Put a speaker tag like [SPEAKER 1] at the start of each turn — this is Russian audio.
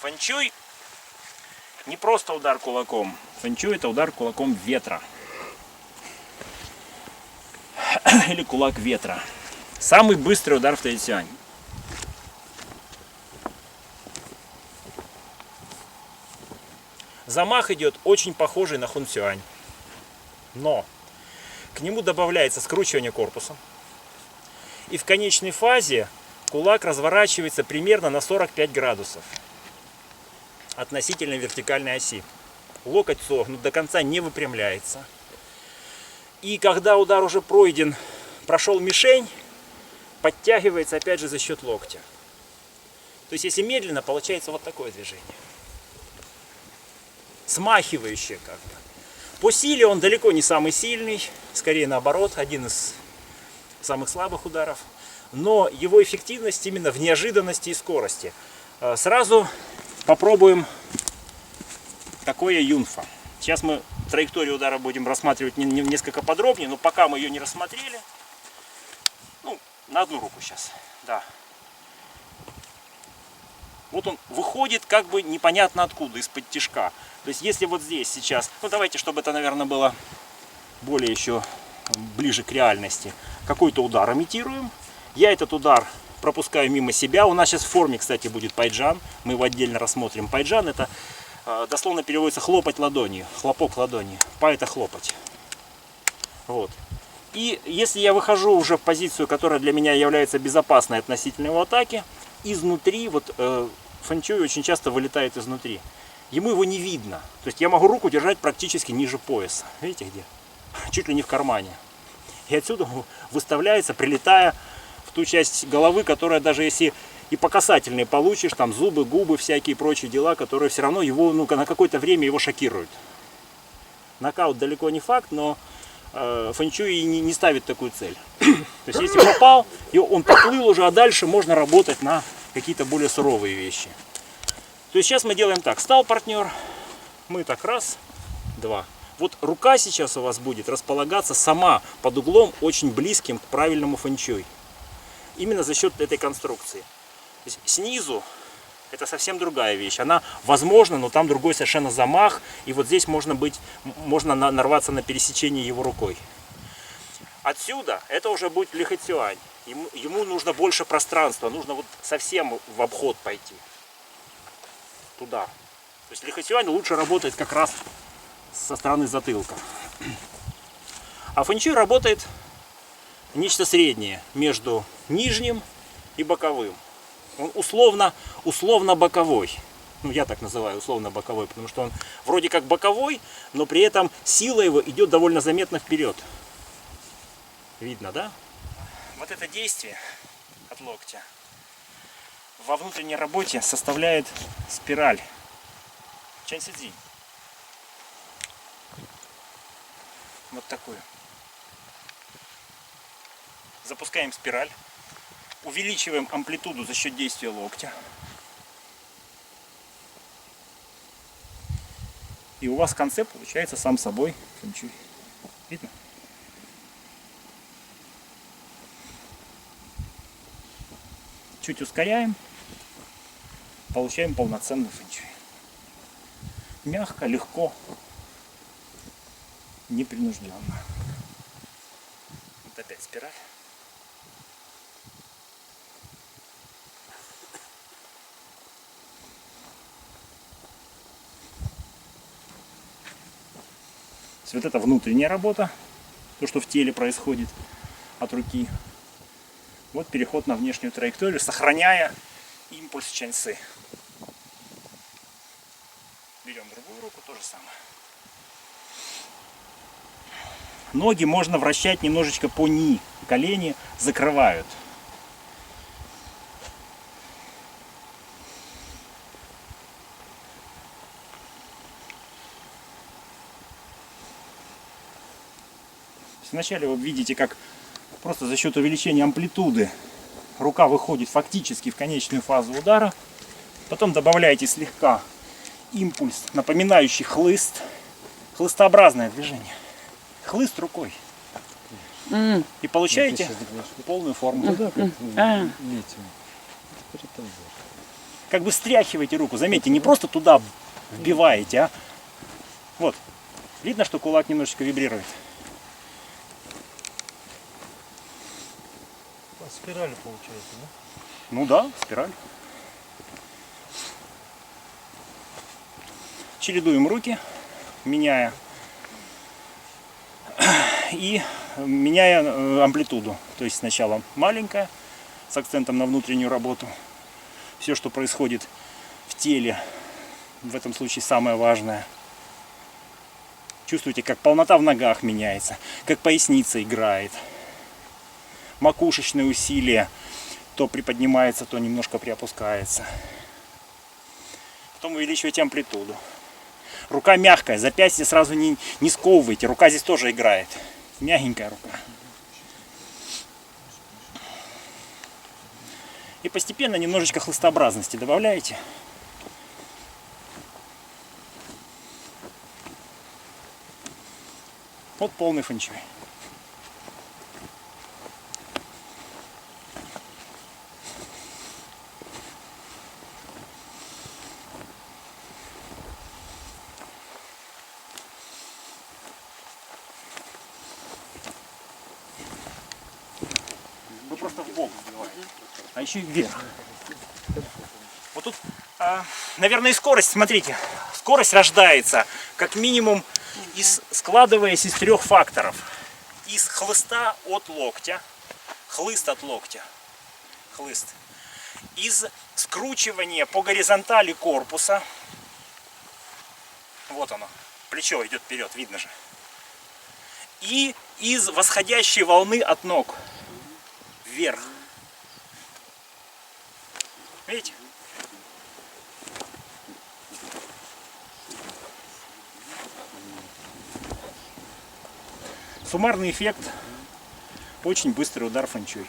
[SPEAKER 1] Фэнчуй не просто удар кулаком. Фэнчуй — это удар кулаком ветра. Или кулак ветра. Самый быстрый удар в тайцюань. Замах идет очень похожий на хунцюань. Но к нему добавляется скручивание корпуса. И в конечной фазе кулак разворачивается примерно на 45 градусов относительно вертикальной оси. Локоть согнут, до конца не выпрямляется. И когда удар уже пройден, прошел мишень, подтягивается опять же за счет локтя. То есть если медленно, получается вот такое движение. Смахивающее как бы. По силе он далеко не самый сильный, скорее наоборот, один из самых слабых ударов. Но его эффективность именно в неожиданности и скорости. Сразу попробуем такое юнфа. Сейчас мы траекторию удара будем рассматривать несколько подробнее, но пока мы ее не рассмотрели. Ну, на одну руку сейчас. Да. Вот он выходит как бы непонятно откуда, из-под тишка. То есть если вот здесь сейчас, ну давайте, чтобы это, наверное, было более еще ближе к реальности, какой-то удар имитируем. Я этот удар пропускаю мимо себя. У нас сейчас в форме, кстати, будет пайджан. Мы его отдельно рассмотрим. Пайджан — это дословно переводится хлопать ладонью, хлопок ладони. Па — это хлопать. Вот. И если я выхожу уже в позицию, которая для меня является безопасной относительно его атаки, изнутри, вот фэнчуй очень часто вылетает изнутри. Ему его не видно. То есть я могу руку держать практически ниже пояса. Видите где? Чуть ли не в кармане. И отсюда выставляется, прилетая в ту часть головы, которая даже если и по касательной получишь, там зубы, губы, всякие прочие дела, которые все равно его, ну, на какое-то время его шокируют. Нокаут далеко не факт, но фэнчуй не ставит такую цель. То есть если попал, и он поплыл уже, а дальше можно работать на какие-то более суровые вещи. То есть сейчас мы делаем так. Стал партнер, мы так раз, два. Вот рука сейчас у вас будет располагаться сама под углом очень близким к правильному фэнчуй. Именно за счет этой конструкции. То есть снизу это совсем другая вещь. Она возможна, но там другой совершенно замах. И вот здесь можно нарваться на пересечение его рукой. Отсюда это уже будет лихоцюань. Ему нужно больше пространства. Нужно вот совсем в обход пойти. Туда. То есть лихоцюань лучше работает как раз со стороны затылка. А фэнчуй работает нечто среднее между нижним и боковым. Он условно боковой. Ну, я так называю условно боковой, потому что он вроде как боковой, но при этом сила его идет довольно заметно вперед. Видно, да? Вот это действие от локтя во внутренней работе составляет спираль. Чэньсидзи. Вот такую. Запускаем спираль. Увеличиваем амплитуду за счет действия локтя. И у вас в конце получается сам собой фэнчуй. Видно? Чуть ускоряем. Получаем полноценный фэнчуй. Мягко, легко, непринужденно. Вот опять спираль. Вот это внутренняя работа, то, что в теле происходит от руки. Вот переход на внешнюю траекторию, сохраняя импульс чэньсы. Берем другую руку, то же самое. Ноги можно вращать немножечко по ни, колени закрывают. Вначале вы видите, как просто за счет увеличения амплитуды рука выходит фактически в конечную фазу удара. Потом добавляете слегка импульс, напоминающий хлыст. Хлыстообразное движение. Хлыст рукой. И получаете полную форму. как бы стряхиваете руку. Заметьте, не просто туда вбиваете, а вот. Видно, что кулак немножечко вибрирует.
[SPEAKER 2] По спирали получается, да?
[SPEAKER 1] Ну да, спираль. Чередуем руки, меняя амплитуду. То есть сначала маленькая, с акцентом на внутреннюю работу. Все, что происходит в теле, в этом случае самое важное. Чувствуете, как полнота в ногах меняется, как поясница играет. Макушечные усилия то приподнимается, то немножко приопускается. Потом увеличиваете амплитуду. Рука мягкая, запястье сразу не сковывайте. Рука здесь тоже играет. Мягенькая рука. И постепенно немножечко хлыстообразности добавляете. Вот полный фэншуй. Вы просто в бок сбиваете, а еще и вверх. Вот тут, наверное, и скорость, смотрите, скорость рождается как минимум складываясь из 3 факторов. Из хлыста от локтя, хлыст от локтя, хлыст. Из скручивания по горизонтали корпуса, вот оно, плечо идет вперед, видно же. И из восходящей волны от ног вверх. Видите? Суммарный эффект — очень быстрый удар фэншуй.